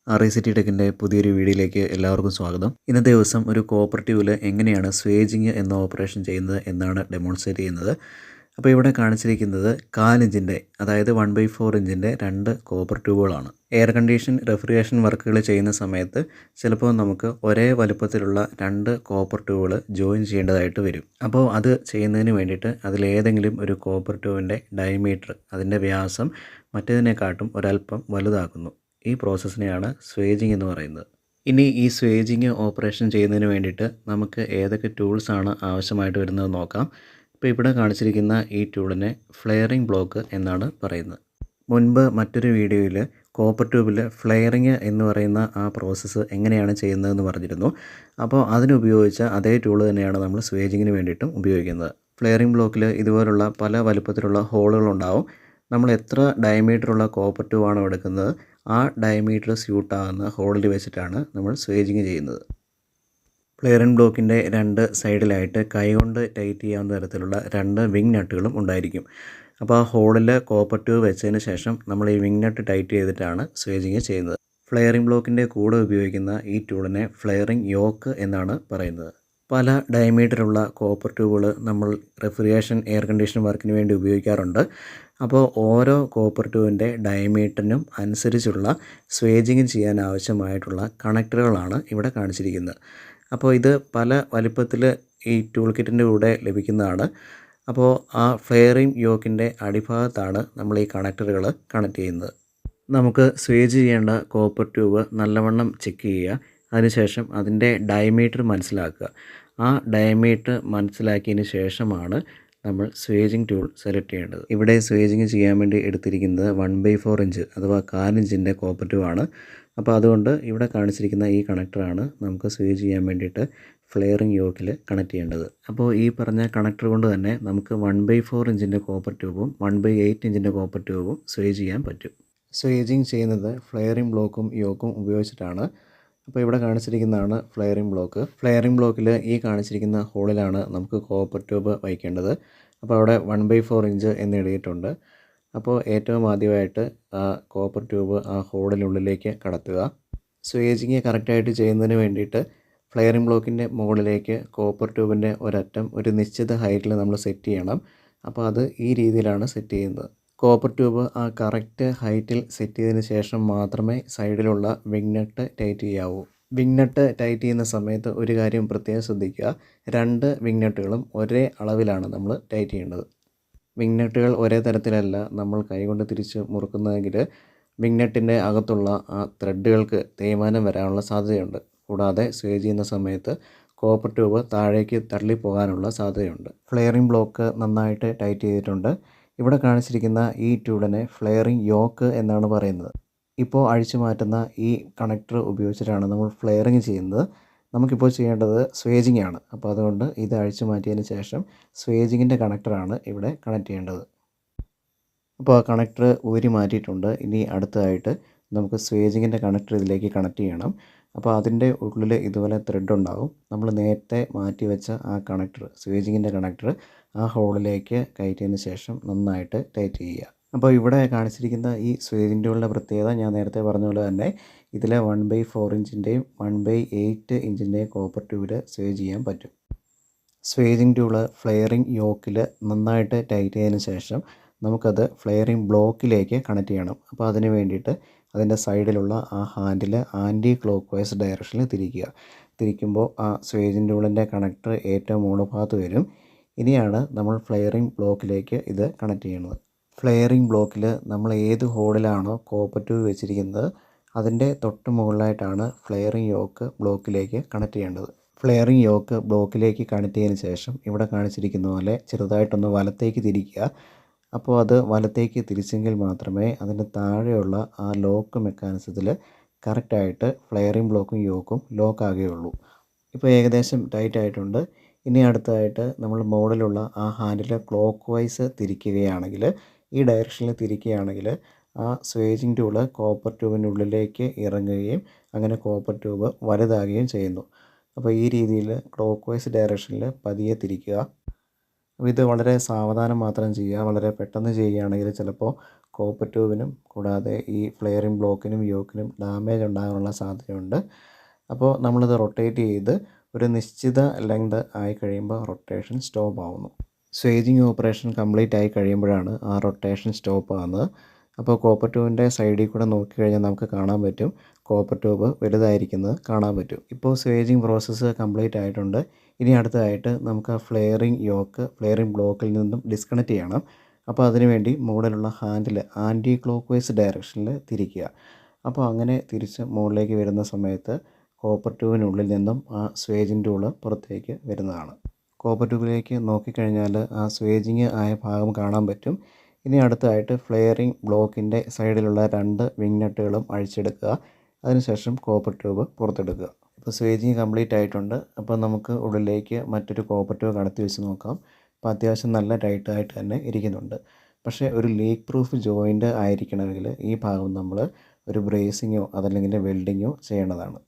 RICT ടെക്കിൻ്റെ പുതിയൊരു വീഡിയോയിലേക്ക് എല്ലാവർക്കും സ്വാഗതം. ഇന്നത്തെ ദിവസം ഒരു കോപ്പറേറ്റീവിൽ എങ്ങനെയാണ് സ്വേജിങ് എന്ന ഓപ്പറേഷൻ ചെയ്യുന്നത് എന്നാണ് ഡെമോൺസ്ട്രേറ്റ് ചെയ്യുന്നത്. അപ്പോൾ ഇവിടെ കാണിച്ചിരിക്കുന്നത് 4 ഇഞ്ചിൻ്റെ അതായത് 1/4 ഇഞ്ചിൻ്റെ 2 കോപ്പർ ട്യൂബുകളാണ്. എയർ കണ്ടീഷൻ റെഫ്രിജറേഷൻ വർക്കുകൾ ചെയ്യുന്ന സമയത്ത് ചിലപ്പോൾ നമുക്ക് ഒരേ വലുപ്പത്തിലുള്ള 2 കോപ്പർ ട്യൂബുകൾ ജോയിൻ ചെയ്യേണ്ടതായിട്ട് വരും. അപ്പോൾ അത് ചെയ്യുന്നതിന് വേണ്ടിയിട്ട് അതിലേതെങ്കിലും ഒരു കോപ്പർ ട്യൂബിൻ്റെ ഡയമീറ്റർ അതിൻ്റെ വ്യാസം മറ്റേതിനെക്കാട്ടും ഒരല്പം വലുതാക്കുന്നു. ഈ പ്രോസസ്സിനെയാണ് സ്വേജിങ് എന്ന് പറയുന്നത്. ഇനി ഈ സ്വേജിങ് ഓപ്പറേഷൻ ചെയ്യുന്നതിന് വേണ്ടിയിട്ട് നമുക്ക് ഏതൊക്കെ ടൂൾസാണ് ആവശ്യമായിട്ട് വരുന്നത് നോക്കാം. ഇപ്പോൾ ഇവിടെ കാണിച്ചിരിക്കുന്ന ഈ ടൂളിനെ ഫ്ലെയറിംഗ് ബ്ലോക്ക് എന്നാണ് പറയുന്നത്. മുൻപ് മറ്റൊരു വീഡിയോയിൽ കോപ്പർ ട്യൂബിൽ ഫ്ലെയറിങ് എന്ന് പറയുന്ന ആ പ്രോസസ്സ് എങ്ങനെയാണ് ചെയ്യുന്നതെന്ന് പറഞ്ഞിരുന്നു. അപ്പോൾ അതിനുപയോഗിച്ച അതേ ടൂൾ തന്നെയാണ് നമ്മൾ സ്വേജിങ്ങിന് വേണ്ടിയിട്ടും ഉപയോഗിക്കുന്നത്. ഫ്ലെയറിംഗ് ബ്ലോക്കിൽ ഇതുപോലുള്ള പല വലുപ്പത്തിലുള്ള ഹോളുകളുണ്ടാവും. നമ്മൾ എത്ര ഡയമീറ്ററുള്ള കോപ്പർ ട്യൂബാണോ എടുക്കുന്നത് ആ ഡയമീറ്റർ സ്യൂട്ടാകുന്ന ഹോളിൽ വെച്ചിട്ടാണ് നമ്മൾ സ്വേജിങ് ചെയ്യുന്നത്. ഫ്ലെയറിംഗ് ബ്ലോക്കിൻ്റെ 2 സൈഡിലായിട്ട് കൈകൊണ്ട് ടൈറ്റ് ചെയ്യാവുന്ന തരത്തിലുള്ള 2 വിങ് നട്ടുകളും ഉണ്ടായിരിക്കും. അപ്പോൾ ആ ഹോളിൽ കോപ്പർ ട്യൂബ് വെച്ചതിന് ശേഷം നമ്മൾ ഈ വിങ് നട്ട് ടൈറ്റ് ചെയ്തിട്ടാണ് സ്വേജിങ് ചെയ്യുന്നത്. ഫ്ലെയറിംഗ് ബ്ലോക്കിൻ്റെ കൂടെ ഉപയോഗിക്കുന്ന ഈ ടൂളിനെ ഫ്ലെയറിംഗ് യോക്ക് എന്നാണ് പറയുന്നത്. പല ഡയമീറ്ററുള്ള കോപ്പർ ട്യൂബുകൾ നമ്മൾ റെഫ്രിജറേഷൻ എയർ കണ്ടീഷൻ വർക്കിന് വേണ്ടി ഉപയോഗിക്കാറുണ്ട്. അപ്പോൾ ഓരോ കോപ്പർ ട്യൂബിൻ്റെ ഡയമീറ്ററിനും അനുസരിച്ചുള്ള സ്വേജിങ് ചെയ്യാൻ ആവശ്യമായിട്ടുള്ള കണക്ടറുകളാണ് ഇവിടെ കാണിച്ചിരിക്കുന്നത്. അപ്പോൾ ഇത് പല വലിപ്പത്തിൽ ഈ ടൂൾ കിറ്റിൻ്റെ കൂടെ ലഭിക്കുന്നതാണ്. അപ്പോൾ ആ ഫ്ലെയറിംഗ് യോക്കിൻ്റെ അടിഭാഗത്താണ് നമ്മൾ ഈ കണക്ടറുകൾ കണക്ട് ചെയ്യുന്നത്. നമുക്ക് സ്വേജ് ചെയ്യേണ്ട കോപ്പർ ട്യൂബ് നല്ലവണ്ണം ചെക്ക് ചെയ്യുക. അതിനുശേഷം അതിൻ്റെ ഡയമീറ്റർ മനസ്സിലാക്കുക. ആ ഡയമീറ്റർ മനസ്സിലാക്കിയതിന് ശേഷമാണ് നമ്മൾ സ്വേജിങ് ടൂൾ സെലക്ട് ചെയ്യേണ്ടത്. ഇവിടെ സ്വേജിങ് ചെയ്യാൻ വേണ്ടി എടുത്തിരിക്കുന്നത് 1/4 ഇഞ്ച് അഥവാ 4 ഇഞ്ചിൻ്റെ കോപ്പർ ട്യൂബാണ്. അപ്പോൾ അതുകൊണ്ട് ഇവിടെ കാണിച്ചിരിക്കുന്ന ഈ കണക്ടറാണ് നമുക്ക് സ്വേജ് ചെയ്യാൻ വേണ്ടിയിട്ട് ഫ്ലെയറിംഗ് യോക്കിൽ കണക്ട് ചെയ്യേണ്ടത്. അപ്പോൾ ഈ പറഞ്ഞ കണക്ടർ കൊണ്ട് തന്നെ നമുക്ക് 1/4 ഇഞ്ചിൻ്റെ കോപ്പർ ട്യൂബും 1/8 ഇഞ്ചിൻ്റെ കോപ്പർ ട്യൂബും സ്വേജ് ചെയ്യാൻ പറ്റും. സ്വേജിങ് ചെയ്യുന്നത് ഫ്ലെയറിംഗ് ബ്ലോക്കും യോക്കും ഉപയോഗിച്ചിട്ടാണ്. അപ്പോൾ ഇവിടെ കാണിച്ചിരിക്കുന്നതാണ് ഫ്ലെയറിംഗ് ബ്ലോക്ക്. ഫ്ലെയറിംഗ് ബ്ലോക്കിൽ ഈ കാണിച്ചിരിക്കുന്ന ഹോളിലാണ് നമുക്ക് കോപ്പർ ട്യൂബ് വയ്ക്കേണ്ടത്. അപ്പോൾ അവിടെ 1/4 ഇഞ്ച് എന്ന് എഴുതിയിട്ടുണ്ട്. അപ്പോൾ ഏറ്റവും ആദ്യമായിട്ട് ആ കോപ്പർ ട്യൂബ് ആ ഹോളിനുള്ളിലേക്ക് കടത്തുക. സ്വേജിങ് കറക്റ്റായിട്ട് ചെയ്യുന്നതിന് വേണ്ടിയിട്ട് ഫ്ലെയറിംഗ് ബ്ലോക്കിൻ്റെ മുകളിലേക്ക് കോപ്പർ ട്യൂബിൻ്റെ ഒരറ്റം ഒരു നിശ്ചിത ഹൈറ്റിൽ നമ്മൾ സെറ്റ് ചെയ്യണം. അപ്പോൾ അത് ഈ രീതിയിലാണ് സെറ്റ് ചെയ്യുന്നത്. കോപ്പർ ട്യൂബ് ആ കറക്റ്റ് ഹൈറ്റിൽ സെറ്റ് ചെയ്തതിന് ശേഷം മാത്രമേ സൈഡിലുള്ള വിങ് നട്ട് ടൈറ്റ് ചെയ്യാവൂ. വിങ് നട്ട് ടൈറ്റ് ചെയ്യുന്ന സമയത്ത് ഒരു കാര്യം പ്രത്യേകം ശ്രദ്ധിക്കുക. 2 വിങ് നട്ടുകളും ഒരേ അളവിലാണ് നമ്മൾ ടൈറ്റ് ചെയ്യേണ്ടത്. വിങ് നട്ടുകൾ ഒരേ തരത്തിലല്ല നമ്മൾ കൈകൊണ്ട് തിരിച്ച് മുറുക്കുന്നതെങ്കിൽ വിങ് നട്ടിൻ്റെ അകത്തുള്ള ആ ത്രെഡുകൾക്ക് തേയ്മാനം വരാനുള്ള സാധ്യതയുണ്ട്. കൂടാതെ സ്വേജ് ചെയ്യുന്ന സമയത്ത് കോപ്പർ ട്യൂബ് താഴേക്ക് തള്ളിപ്പോകാനുള്ള സാധ്യതയുണ്ട്. ഫ്ലെയറിംഗ് ബ്ലോക്ക് നന്നായിട്ട് ടൈറ്റ് ചെയ്തിട്ടുണ്ട്. ഇവിടെ കാണിച്ചിരിക്കുന്ന ഈ ട്യൂബിനെ ഫ്ലെയറിംഗ് യോക്ക് എന്നാണ് പറയുന്നത്. ഇപ്പോൾ അഴിച്ചു മാറ്റുന്ന ഈ കണക്ടർ ഉപയോഗിച്ചിട്ടാണ് നമ്മൾ ഫ്ലെയറിംഗ് ചെയ്യുന്നത്. നമുക്കിപ്പോൾ ചെയ്യേണ്ടത് സ്വേജിങ് ആണ്. അപ്പോൾ അതുകൊണ്ട് ഇത് അഴിച്ചു മാറ്റിയതിന് ശേഷം സ്വേജിങ്ങിൻ്റെ കണക്ടറാണ് ഇവിടെ കണക്ട് ചെയ്യേണ്ടത്. അപ്പോൾ ആ കണക്ടർ ഊരി മാറ്റിയിട്ടുണ്ട്. ഇനി അടുത്തതായിട്ട് നമുക്ക് സ്വേജിങ്ങിൻ്റെ കണക്ടർ ഇതിലേക്ക് കണക്ട് ചെയ്യണം. അപ്പോൾ അതിൻ്റെ ഉള്ളിൽ ഇതുപോലെ ത്രെഡ് ഉണ്ടാകും. നമ്മൾ നേരത്തെ മാറ്റി വെച്ച ആ കണക്ടർ സ്വേജിങ്ങിൻ്റെ കണക്ടർ ആ ഹോളിലേക്ക് കയറ്റിയതിന് ശേഷം നന്നായിട്ട് ടൈറ്റ് ചെയ്യുക. അപ്പോൾ ഇവിടെ കാണിച്ചിരിക്കുന്ന ഈ സ്വേജിങ് ടൂളിൻ്റെ പ്രത്യേകത ഞാൻ നേരത്തെ പറഞ്ഞ പോലെ തന്നെ ഇതിലെ 1/4 ഇഞ്ചിൻ്റെയും 1/8 ഇഞ്ചിൻ്റെയും കോപ്പർ ട്യൂബിൽ സ്വേജ് ചെയ്യാൻ പറ്റും. സ്വേജിങ് ടൂള് ഫ്ലെയറിംഗ് യോക്കിൽ നന്നായിട്ട് ടൈറ്റ് ചെയ്തതിന് ശേഷം നമുക്കത് ഫ്ലെയറിംഗ് ബ്ലോക്കിലേക്ക് കണക്ട് ചെയ്യണം. അപ്പോൾ അതിന് വേണ്ടിയിട്ട് അതിൻ്റെ സൈഡിലുള്ള ആ ഹാൻഡിൽ ആൻറ്റി ക്ലോക്ക് വൈസ് ഡയറക്ഷനിൽ തിരിക്കുക. തിരിക്കുമ്പോൾ ആ സ്വേജിങ് ടൂളിൻ്റെ കണക്ടർ ഏറ്റവും മുകൾ ഭാഗത്ത് വരും. ഇനിയാണ് നമ്മൾ ഫ്ലെയറിംഗ് ബ്ലോക്കിലേക്ക് ഇത് കണക്ട് ചെയ്യുന്നത്. ഫ്ലെയറിംഗ് ബ്ലോക്കിൽ നമ്മൾ ഏത് ഹോളിലാണോ കോപ്പർ ട്യൂബ് വെച്ചിരിക്കുന്നത് അതിൻ്റെ തൊട്ട് മുകളിലായിട്ടാണ് ഫ്ലെയറിംഗ് യോക്ക് ബ്ലോക്കിലേക്ക് കണക്ട് ചെയ്യേണ്ടത്. ഫ്ലെയറിംഗ് യോക്ക് ബ്ലോക്കിലേക്ക് കണക്ട് ചെയ്തതിന് ശേഷം ഇവിടെ കാണിച്ചിരിക്കുന്ന പോലെ ചെറുതായിട്ടൊന്ന് വലത്തേക്ക് തിരിക്കുക. അപ്പോൾ അത് വലത്തേക്ക് തിരിച്ചെങ്കിൽ മാത്രമേ അതിൻ്റെ താഴെയുള്ള ആ ലോക്ക് മെക്കാനിസത്തിൽ കറക്റ്റായിട്ട് ഫ്ലെയറിംഗ് ബ്ലോക്കും യോക്കും ലോക്ക് ആകുകയുള്ളൂ. ഇപ്പോൾ ഏകദേശം ടൈറ്റ് ആയിട്ടുണ്ട്. ഇനി അടുത്തതായിട്ട് നമ്മൾ മുകളിലുള്ള ആ ഹാൻഡിൽ ക്ലോക്ക് വൈസ് തിരിക്കുകയാണെങ്കിൽ ഈ ഡയറക്ഷനിൽ തിരിക്കുകയാണെങ്കിൽ ആ സ്വേജിങ് ടൂള് കോപ്പർ ട്യൂബിൻ്റെ ഉള്ളിലേക്ക് ഇറങ്ങുകയും അങ്ങനെ കോപ്പർ ട്യൂബ് വലുതാകുകയും ചെയ്യുന്നു. അപ്പോൾ ഈ രീതിയിൽ ക്ലോക്ക് വൈസ് ഡയറക്ഷനിൽ പതിയെ തിരിക്കുക. അപ്പോൾ ഇത് വളരെ സാവധാനം മാത്രം ചെയ്യുക. വളരെ പെട്ടെന്ന് ചെയ്യുകയാണെങ്കിൽ ചിലപ്പോൾ കോപ്പർ ട്യൂബിനും കൂടാതെ ഈ ഫ്ലെയറിംഗ് ബ്ലോക്കിനും യോക്കിനും ഡാമേജ് ഉണ്ടാകാനുള്ള സാധ്യതയുണ്ട്. അപ്പോൾ നമ്മളിത് റൊട്ടേറ്റ് ചെയ്ത് ഒരു നിശ്ചിത ലെങ്ത് ആയി കഴിയുമ്പോൾ റൊട്ടേഷൻ സ്റ്റോപ്പ് ആവുന്നു. സ്വേജിങ് ഓപ്പറേഷൻ കംപ്ലീറ്റ് ആയി കഴിയുമ്പോഴാണ് ആ റൊട്ടേഷൻ സ്റ്റോപ്പ് ആകുന്നത്. അപ്പോൾ കോപ്പർ ട്യൂബിൻ്റെ സൈഡിൽ കൂടെ നോക്കിക്കഴിഞ്ഞാൽ നമുക്ക് കാണാൻ പറ്റും കോപ്പർ ട്യൂബ് വലുതായിരിക്കുന്നത് കാണാൻ പറ്റും. ഇപ്പോൾ സ്വേജിങ് പ്രോസസ്സ് കംപ്ലീറ്റ് ആയിട്ടുണ്ട്. ഇനി അടുത്തതായിട്ട് നമുക്ക് ഫ്ലെയറിംഗ് ബ്ലോക്കിൽ നിന്നും ഡിസ്കണക്ട് ചെയ്യണം. അപ്പോൾ അതിനുവേണ്ടി മുകളിലുള്ള ഹാൻഡിൽ ആൻറ്റി ക്ലോക്ക് വൈസ് ഡയറക്ഷനിൽ തിരിക്കുക. അപ്പോൾ അങ്ങനെ തിരിച്ച് മുകളിലേക്ക് വരുന്ന സമയത്ത് കോപ്പർ ട്യൂബിനുള്ളിൽ നിന്നും ആ സ്വേജിങ് ടൂള് പുറത്തേക്ക് വരുന്നതാണ്. കോപ്പർ ട്യൂബിലേക്ക് നോക്കിക്കഴിഞ്ഞാൽ ആ സ്വേജിങ് ആയ ഭാഗം കാണാൻ പറ്റും. ഇനി അടുത്തതായിട്ട് ഫ്ലെയറിംഗ് ബ്ലോക്കിൻ്റെ സൈഡിലുള്ള 2 വിങ് നട്ടുകളും അഴിച്ചെടുക്കുക. അതിനുശേഷം കോപ്പർ ട്യൂബ് പുറത്തെടുക്കുക. ഇപ്പോൾ സ്വേജിങ് കംപ്ലീറ്റ് ആയിട്ടുണ്ട്. അപ്പോൾ നമുക്ക് ഉള്ളിലേക്ക് മറ്റൊരു കോപ്പർ ട്യൂബ് കടത്തി വെച്ച് നോക്കാം. അപ്പോൾ അത്യാവശ്യം നല്ല ടൈറ്റായിട്ട് തന്നെ ഇരിക്കുന്നുണ്ട്. പക്ഷേ ഒരു ലീക്ക് പ്രൂഫ് ജോയിൻ്റ് ആയിരിക്കണമെങ്കിൽ ഈ ഭാഗം നമ്മൾ ഒരു ബ്രേസിങ്ങോ അതല്ലെങ്കിൽ വെൽഡിങ്ങോ ചെയ്യേണ്ടതാണ്.